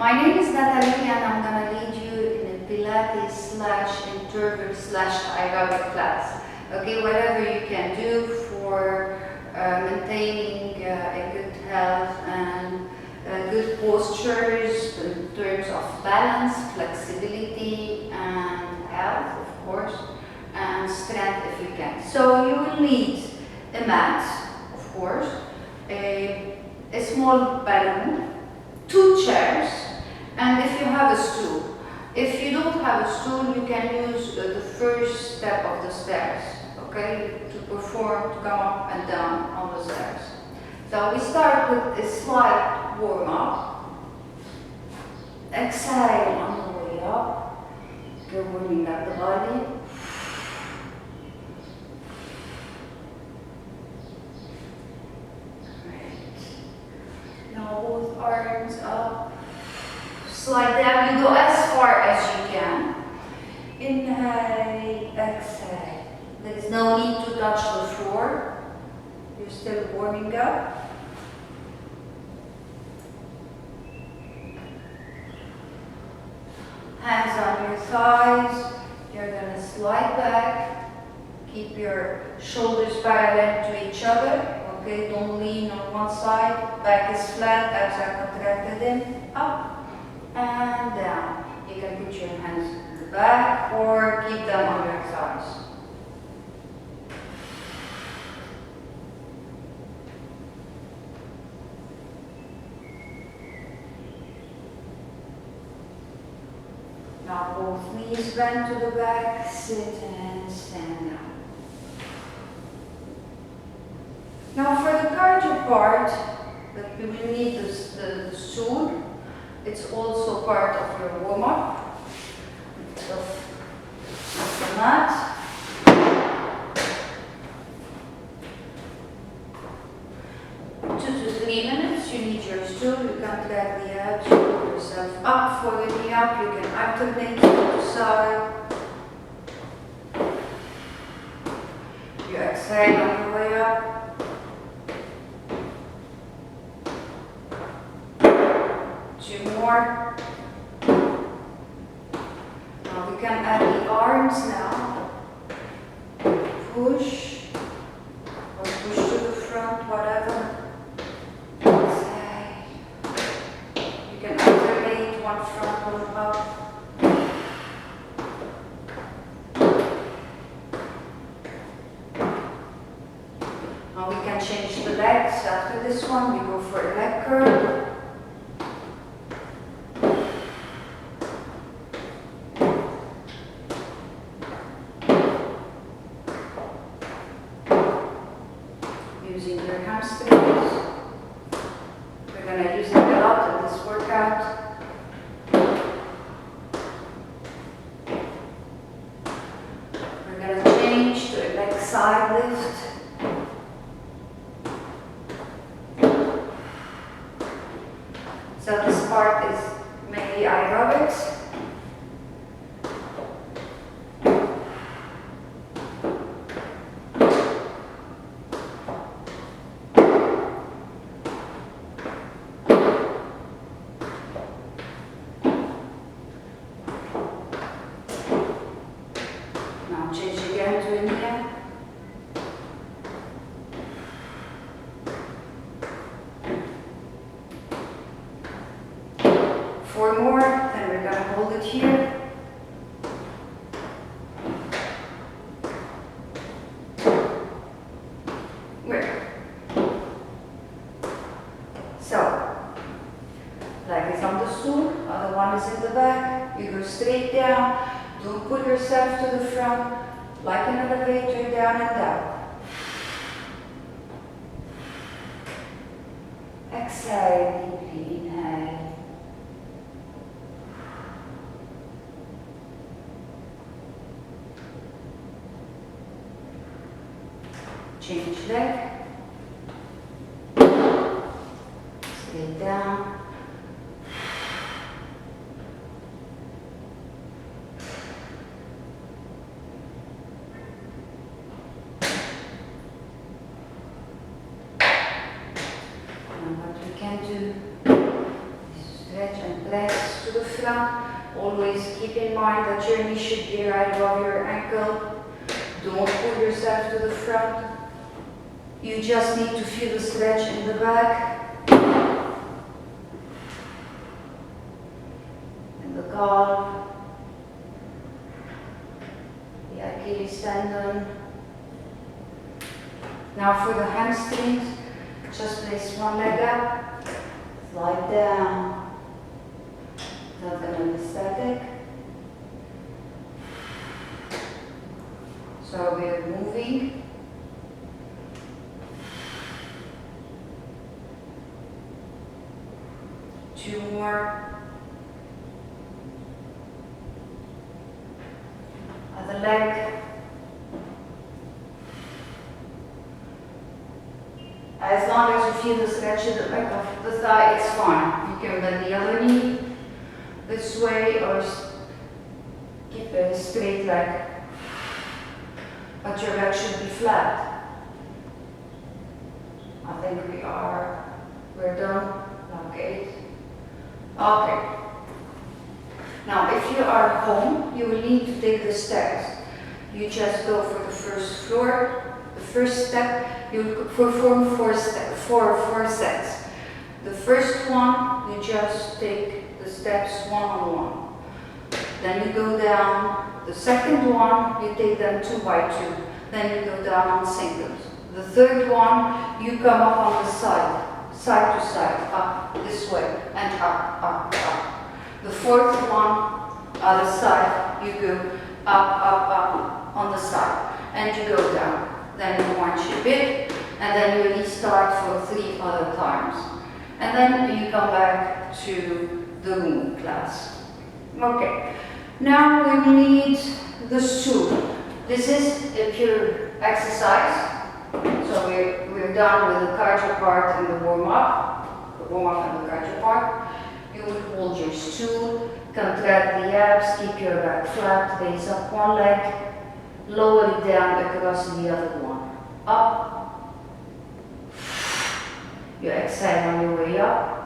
My name is Nathalie and I'm going to lead you in a Pilates slash interval slash aerobic class. Okay, whatever you can do for maintaining a good health and good postures in terms of balance, flexibility and health, of course, and strength if you can. So you will need a mat, of course, a small balloon, 2 chairs, and if you have a stool. If you don't have a stool, you can use the first step of the stairs, okay, to perform, to come up and down on the stairs. So we start with a slight warm-up. Exhale on the way up. You're warming up the body. Great. Now both arms up. Slide down, you go as far as you can. Inhale, exhale. There is no need to touch the floor. You're still warming up. Hands on your thighs. You're going to slide back. Keep your shoulders parallel to each other. Okay, don't lean on one side. Back is flat, abs are contracted in. Up and down. You can put your hands in the back or keep them on your thighs. Now both knees bend to the back, sit and stand down. Now for the cardio part, that we will need the stool. It's also part of your warm-up of the mat. 2 to 3 minutes, you need your stool. You can drag the abs, you pull yourself up for the knee up. You can alternate to the side. You exhale on your way up. More. Now we can add the arms now. Push or push to the front, whatever. Exhale. You can alternate one front, one up. Now we can change the legs. After this one, we go for a leg curl. Using your hamstrings. We're going to use it a lot in this workout. We're going to change to a leg side lift. So this part is mainly aerobics. Change again to India. Four more, then we're going to hold it here. So, leg is on the stool, other one is in the back. You go straight down. Don't put yourself to the front, like an elevator, down and down. Exhale, deeply inhale. Change leg. Straight down. And what we can do is stretch and flex front. Always keep in mind that your knee should be right above your ankle. Don't pull yourself to the front. You just need to feel the stretch in the back. In the calf. The Achilles tendon. Now for the hamstrings, just place one leg up, slide down. Not going to be static. So we are moving. Two more. Other leg. As long as you feel the stretch in the back of the thigh, it's fine. You can bend the other knee this way or keep a straight leg. But your back should be flat. I think we're done. Okay. Okay. Now, if you are home, you will need to take the steps. You just go for the first floor. The first step, you perform four sets. The first one, you just take the steps one on one. Then you go down. The second one, you take them 2 by 2. Then you go down on singles. The third one, you come up on the side to side, up this way, and up, up, up. The fourth one, other side, you go up on the side, and you go down. Then you march a bit, and then you restart for 3 other times. And then you come back to the room class. Okay, now we need the stool. This is a pure exercise. So we're done with the cardio part and the warm-up and the cardio part. You will hold your stool, contract the abs, keep your back flat, raise up one leg, lower it down across the other one. Up. You exhale on your way up.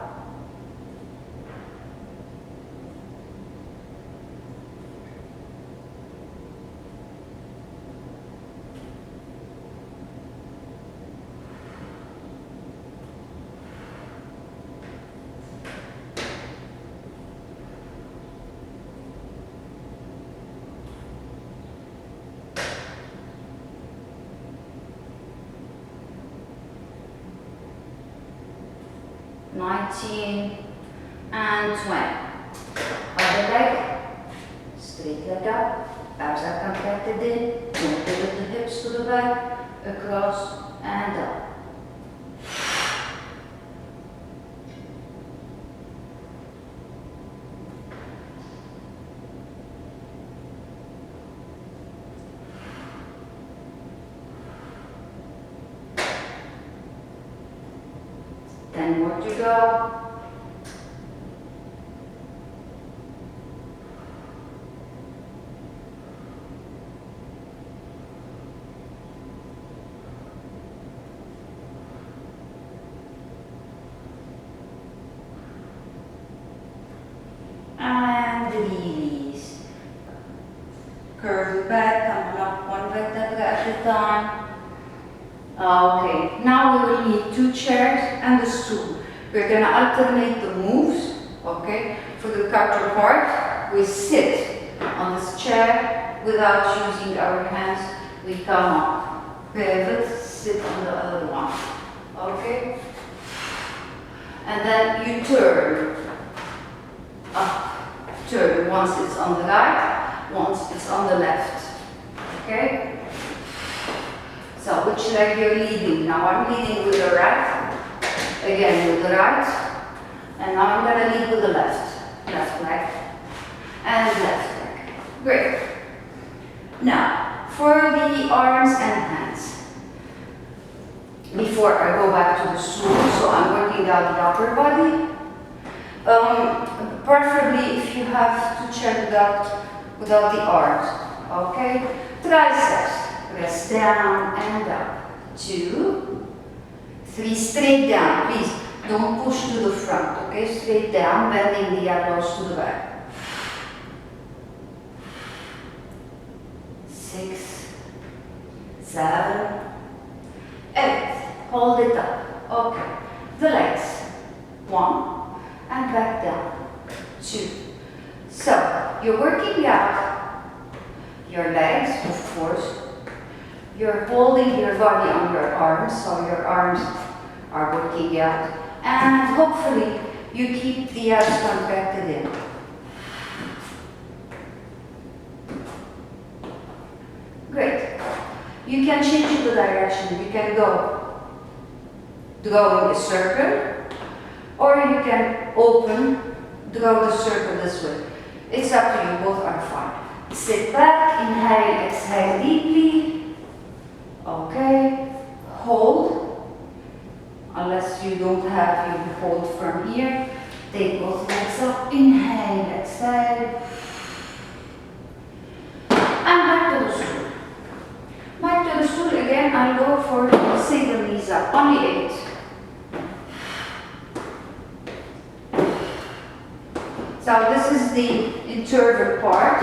$19 and 20. Other leg, straight leg up, abs are contracted in, don't pivot the hips to the back, across and up. Then more to go. And release. Curve back, come up one vertebra at a time. Okay, now we will need 2 chairs and a stool. We're going to alternate the moves, okay? For the cardio part, we sit on this chair without using our hands. We come up, pivot, sit on the other one, okay? And then you turn up, turn. Once it's on the right, once it's on the left, okay? So which leg you're leading? Now I'm leading with the right, again with the right, and now I'm going to lead with the left leg, and left leg. Great. Now, for the arms and hands, before I go back to the stool, so I'm working out the upper body. Preferably if you have to check without the arms, okay? Triceps. Press down and up. 2, 3, straight down. Please don't push to the front, okay? Straight down, bending the elbows to the back. 7, 8. Hold it up. Okay. The legs. 1 and back down. 2. So you're working out your legs, of course. You're holding your body on your arms, so your arms are working out. And hopefully you keep the abs contracted in. Great. You can change the direction. You can go in a circle, or you can draw the circle this way. It's up to you, both are fine. Sit back, inhale, exhale deeply. Okay, hold. Unless you don't have, you hold from here. Take both legs up, inhale, exhale. And back to the stool. Back to the stool again, I'll go for single knees up, only 8. So this is the interval part.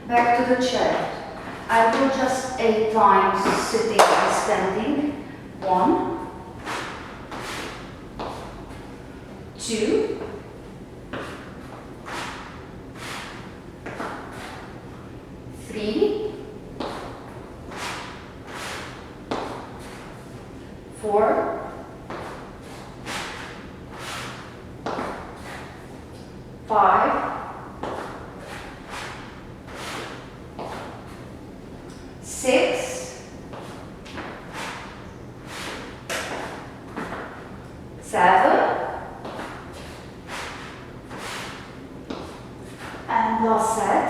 Back to the chair. I will just 8 times sitting and standing. 1, 2, 3, 4, 5, 6, 7, and last set.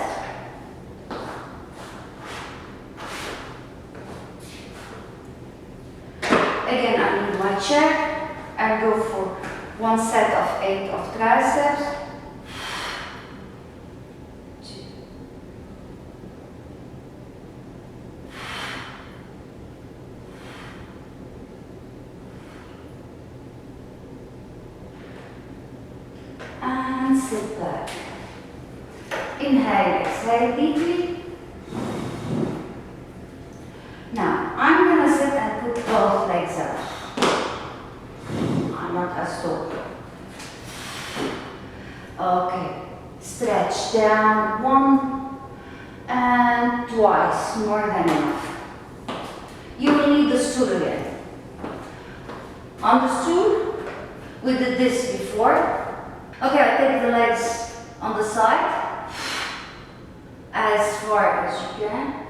Again, I need my chair and go for 1 set of 8 of triceps. 2, 'and sit back. Inhale, exhale deeply. Now, I'm going to sit and put both legs up. I'm not as tall. Okay, stretch down 1 and twice, more than enough. You will need the stool again. On the stool, we did this before. Okay, I take the legs on the side as far as you can.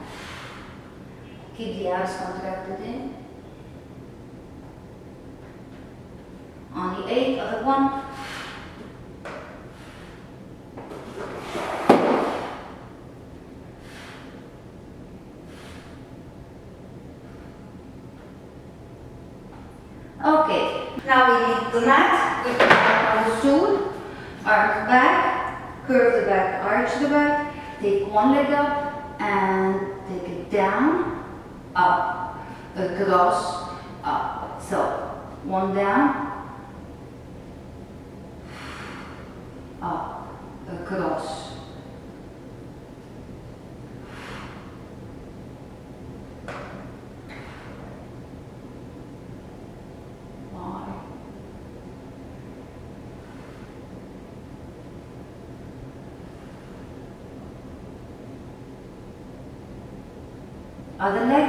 Keep the abs contracted in. On the 8, other one. Okay, now we need the mat. We put it on the stool, arms back, curve the back, arch the back, take one leg up and take it down, up, across, up. So, one down, up, across. Other leg,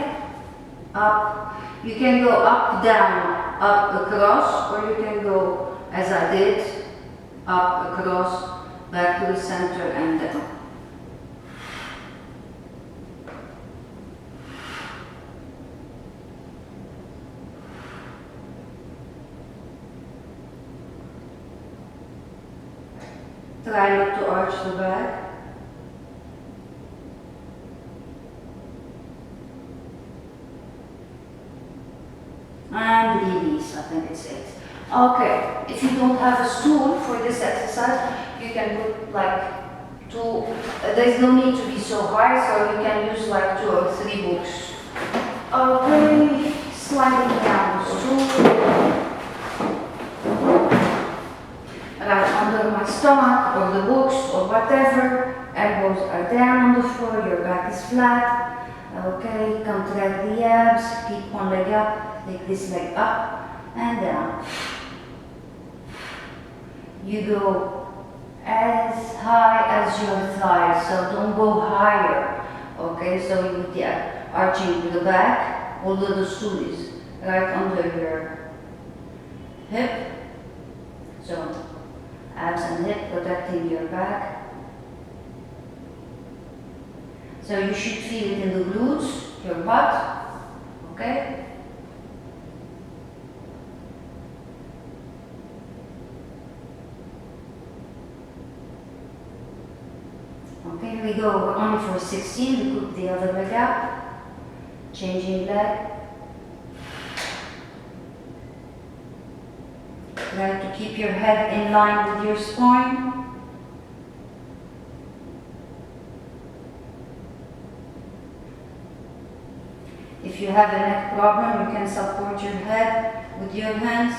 up. You can go up, down, up, across, or you can go, as I did, up, across, back to the center and down. Try not to arch the back. And release, I think it's 8. Okay, if you don't have a stool for this exercise, you can put like 2, there's no need to be so high, so you can use like 2 or 3 books. Okay, sliding down the stool. under my stomach or the books or whatever. Elbows are down on the floor, your back is flat. Okay, contract the abs, keep one leg up, take this leg up and down. You go as high as your thighs, so don't go higher. Okay, so you would, arching to the back, although the stool is right under your hip. So abs and hip protecting your back. So you should feel it in the glutes, your butt, okay? Okay, we go on for 16, we put the other leg up, changing leg. Try to keep your head in line with your spine. If you have a neck problem, you can support your head with your hands.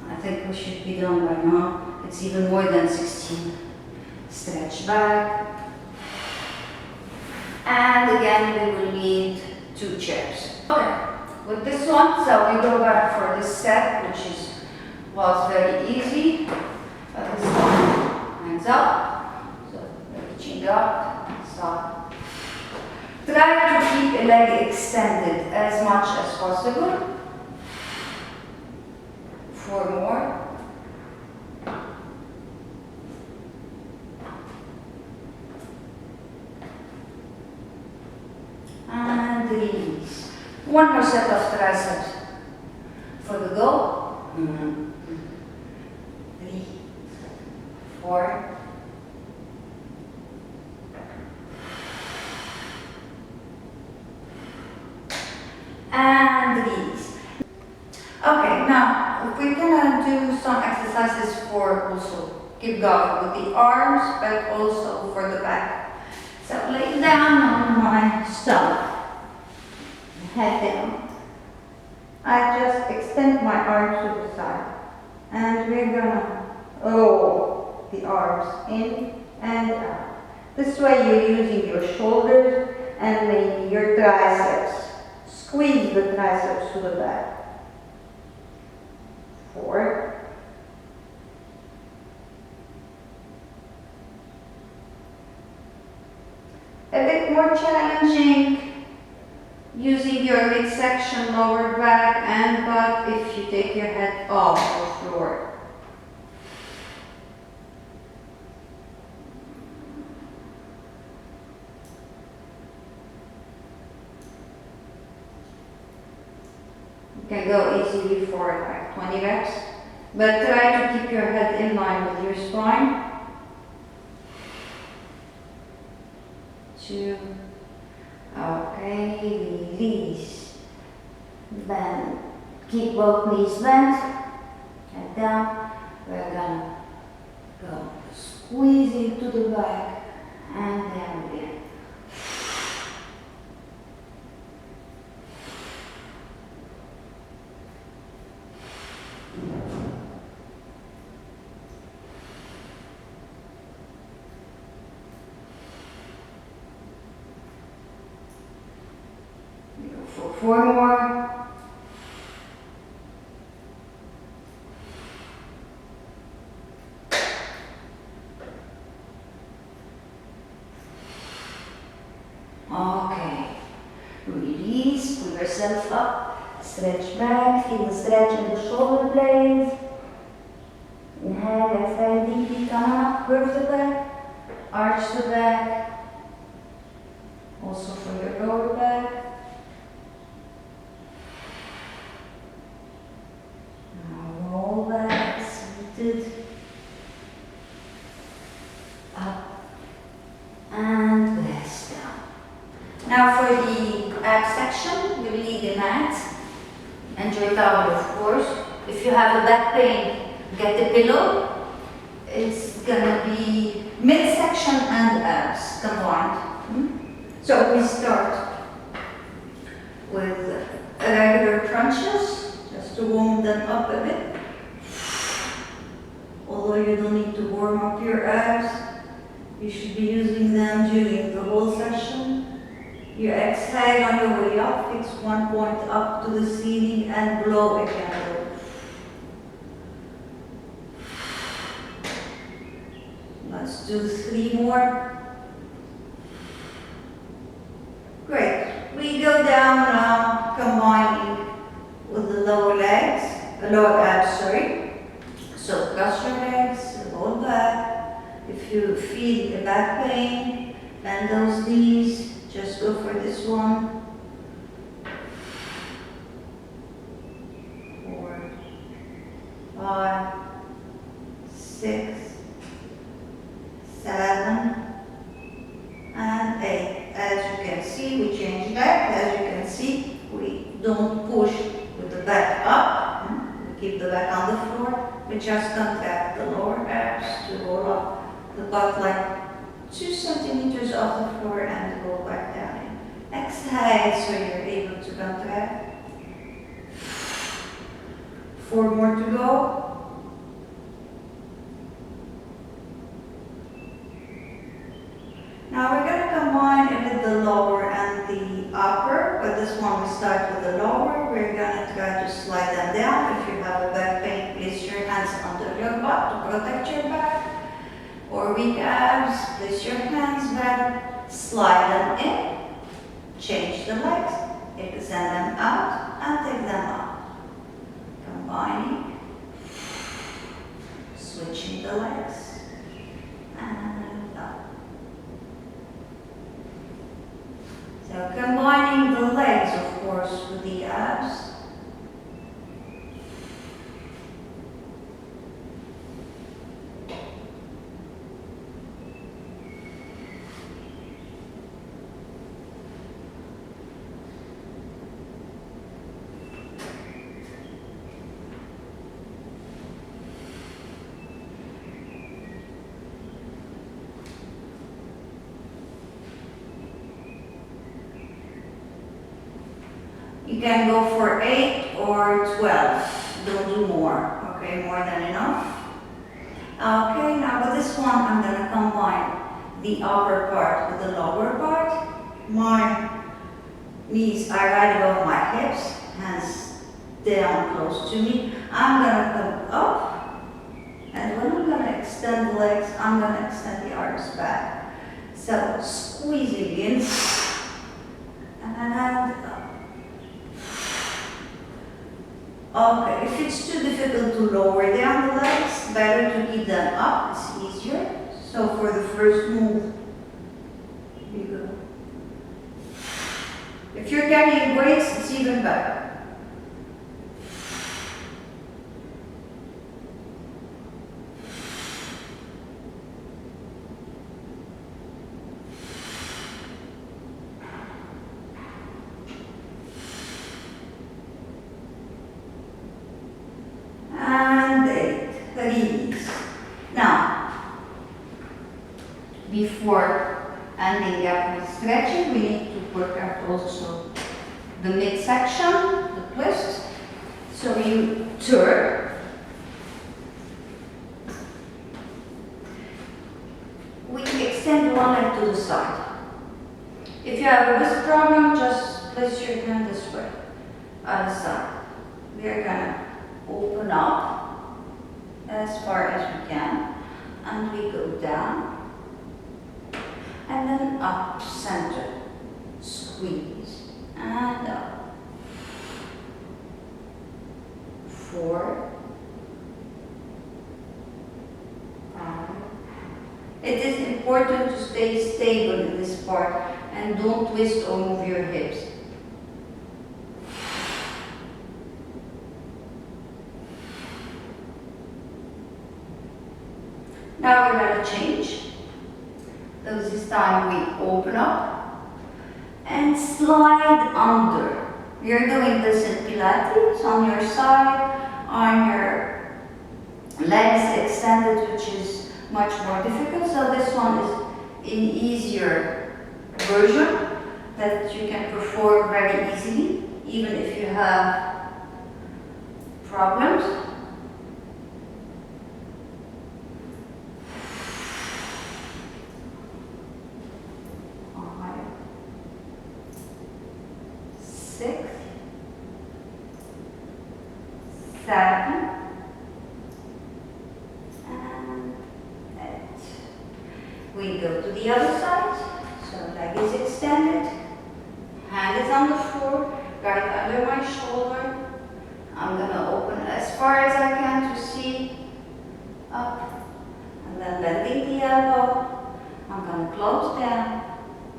I think we should be done by now. It's even more than 16. Stretch back. And again, we will need 2 chairs. Okay, with this one, so we go back for this set, which was very easy. This one, hands up. So reaching up, stop. Try to keep a leg extended as much as possible. 4 more. And release. 1 more set of triceps for the go. 3, 4. And release. Okay, now we're gonna do some exercises for also keep going with the arms, but also for the back. So lay down on my stomach, head down. I just extend my arms to the side, and we're gonna roll the arms in and out. This way you're using your shoulders and maybe your triceps. Squeeze the triceps to the back. 4. A bit more challenging, using your midsection, lower back and butt if you take your head off the floor. You can go easily for like 20 reps, but try to keep your head in line with your spine. 2. Okay, release. Bend. Keep both knees bent. Head down. We're gonna go squeezing to the back and down again. For 4 more. Okay. Release, pull yourself up, stretch back, feel the stretch in the shoulder blades. Inhale, exhale deeply, come up, curve the back, arch the back. Also for your lower back. Roll back, seated, up, and rest down. Now for the ab section, you will need a mat and your towel, of course. If you have a back pain, get a pillow. It's gonna be midsection and abs combined. So we start with regular crunches, just to warm them up a bit. Although you don't need to warm up your abs, you should be using them during the whole session. You exhale on your way up, fix one point up to the ceiling and blow a candle. Let's do 3 more. Great. We go down now, combining with the lower legs, the lower abs, sorry. So cross your legs, roll back. If you feel a back pain, bend those knees. Just go for this one. 4, 5, 6, 7, and 8. As you can see, we change leg. As you can see, we don't push with the back up. We keep the back on the floor. We just contract the lower abs to roll up the butt like 2 centimeters off the floor and roll back down. Exhale so you're able to contract. 4 more to go. Now we're going to combine a bit the lower and the upper, but this one we start with the lower. We're going to try to slide them down. If you have a back pain, place your hands under your butt to protect your back. Or weak abs, place your hands back, slide them in, change the legs, extend them out and take them up. Combining, switching the legs, and up. So combining the legs, of course, with the abs. You can go for 8 or 12. Don't do more. Okay, more than enough. Okay, now with this one, I'm going to combine the upper part with the lower part. My knees are right above my hips, hands down close to me. I'm going to come up, and when I'm going to extend the legs, I'm going to extend the arms back. So squeezing in, and up. Okay, if it's too difficult to lower down the legs, better to keep them up, it's easier. So for the first move, you go. If you're carrying weights, it's even better. Now, before ending up with stretching, we need to work out also the midsection, the twist. So you turn. We extend one leg to the side. If you have a wrist problem, just place your hand this way, on the side. We're gonna open up as far as we can, and we go down, and then up, center, squeeze, and up. 4, 5. It is important to stay stable in this part and don't twist or move your hips. Now we're going to change. So this time we open up and slide under. You're doing this in Pilates on your side, on your legs extended, which is much more difficult. So this one is an easier version. that you can perform very easily, even if you have problems. Five, 6, 7, and 8. We go to the other side. So leg is extended, hand is on the floor, right under my shoulder. I'm gonna open as far as I can to see up, and then bending the elbow. I'm gonna close down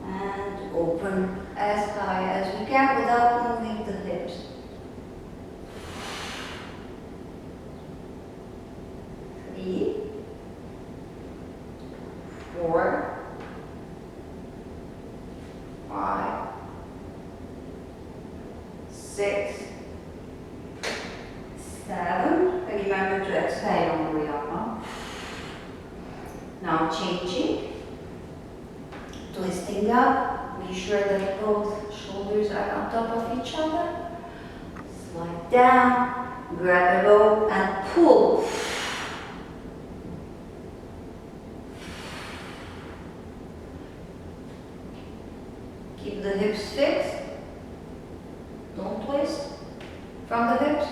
and open as high as we can without moving the hips. 3, 4, 5, 6, 7. Remember to exhale on the way up. Huh? Now changing, twisting up. Be sure that both shoulders are on top of each other. Slide down, grab a rope and pull. Keep the hips fixed. Don't twist from the hips.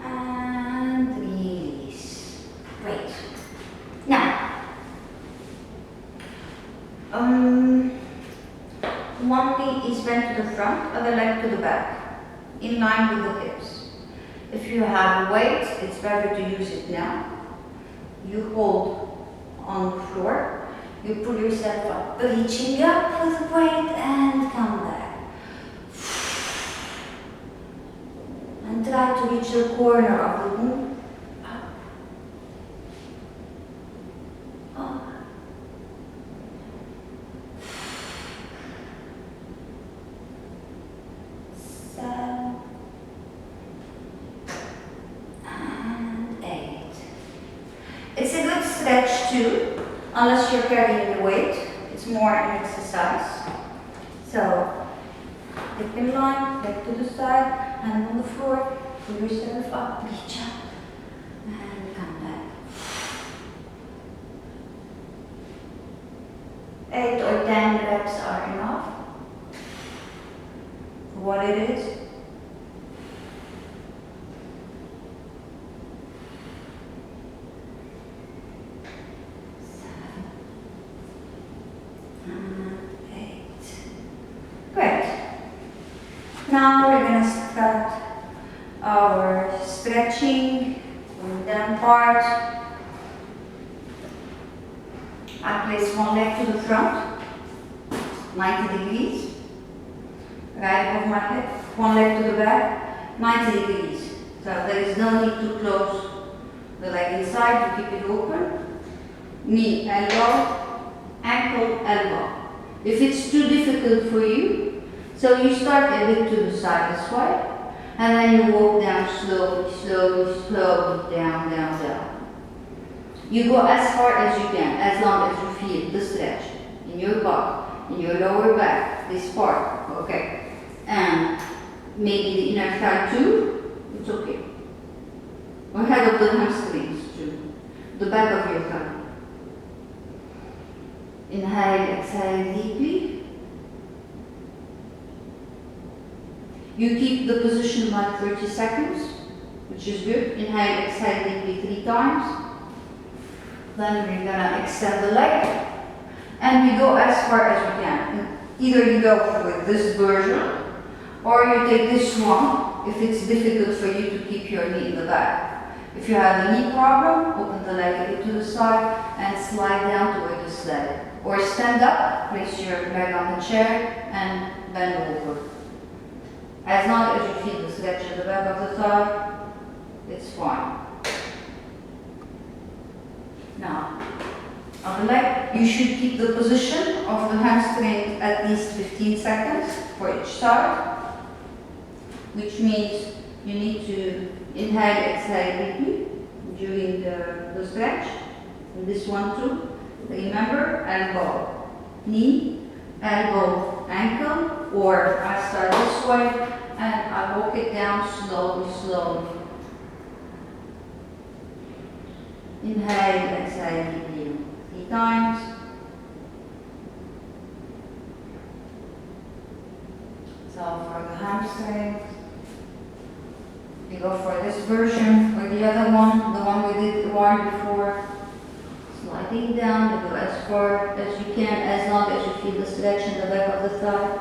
And release. Great. Now, one knee is bent to the front, other leg to the back, in line with the hips. If you have a weight, it's better to use it now. You hold on the floor, you pull yourself up, reaching up with weight and come back. And try to reach the corner of the room. Up. Up. 7 and 8. It's a good stretch too, unless you're carrying the weight. It's more an exercise. So, hip in line, leg to the side, hand on the floor, pull yourself up, reach up, and come back. 8 or 10 reps are enough. What it is. 7 and 8. Great. Now we're going to start our stretching from down part. I place one leg to the front, 90 degrees. Right over my head, one leg to the back, 90 degrees. So there is no need to close the leg inside to keep it open. Knee, elbow, ankle, elbow. If it's too difficult for you, so you start a bit to the side as well, and then you walk down slowly, slowly, slowly, down, down, down. You go as far as you can, as long as you feel the stretch in your butt, in your lower back, this part, okay? And maybe the inner thigh too, it's okay. Or head of the hamstrings too, the back of your thigh. Inhale, exhale deeply. You keep the position like 30 seconds, which is good. Inhale, exhale deeply 3 times. Then we're gonna extend the leg. And we go as far as we can. Either you go with this version, or you take this one if it's difficult for you to keep your knee in the back. If you have a knee problem, open the leg a bit to the side and slide down toward this leg. Or stand up, place your leg on the chair and bend over. As long as you feel the stretch at the back of the thigh, it's fine. Now, on the leg, you should keep the position of the hamstring at least 15 seconds for each side, which means You need to inhale, exhale deeply during the stretch. And this one too. Remember, elbow, knee, elbow, ankle, or I start this way and I walk it down slowly, slowly. Inhale, exhale deeply 3 times. So for the hamstrings, we go for this version or the other one, the one we did one before. Sliding down, you go as far as you can, as long as you feel the stretch in the back of the thigh.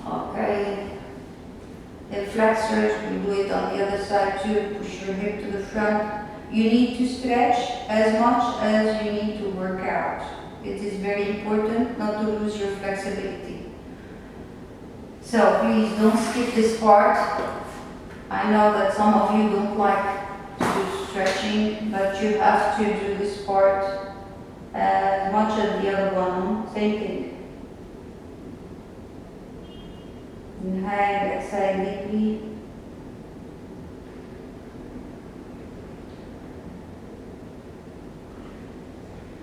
Okay. In flexors, we do it on the other side too. Push your hip to the front. You need to stretch as much as you need to work out. It is very important not to lose your flexibility. So please don't skip this part. I know that some of you don't like to do stretching, but you have to do this part as much as the other one. Same thing. Inhale, exhale deeply.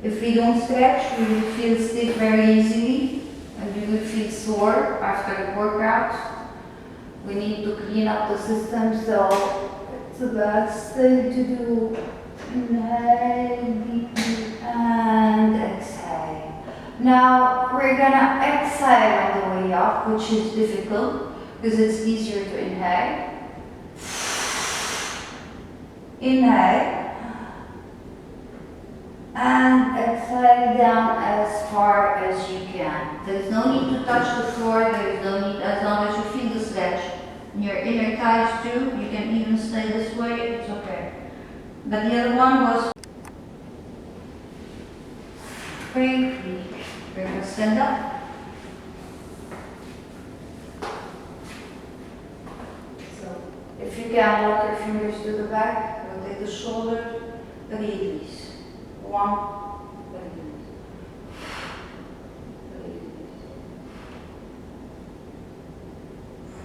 If we don't stretch, we will feel stiff very easily and we will feel sore after the workout. We need to clean up the system, so it's the best thing to do. Inhale deeply and exhale. Now we're gonna exhale on the way up, which is difficult because it's easier to inhale. Inhale. And exhale down as far as you can. There is no need to touch the floor, there is no need, as long as you feel the stretch. In your inner thighs too, you can even stay this way, it's okay. But the other one was great. We're going to stand up. So, if you can, walk your fingers to the back, rotate the shoulder, release. 1, release. Release.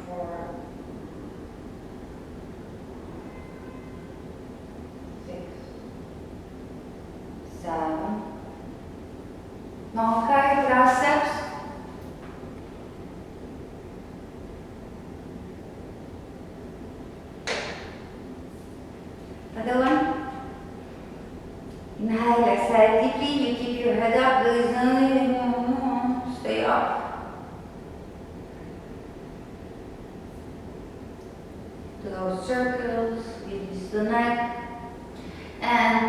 4, 6, 7. Okay, triceps. Other one. Inhale, exhale deeply. You keep your head up. There is no need. Stay up. To those circles. Release the neck. And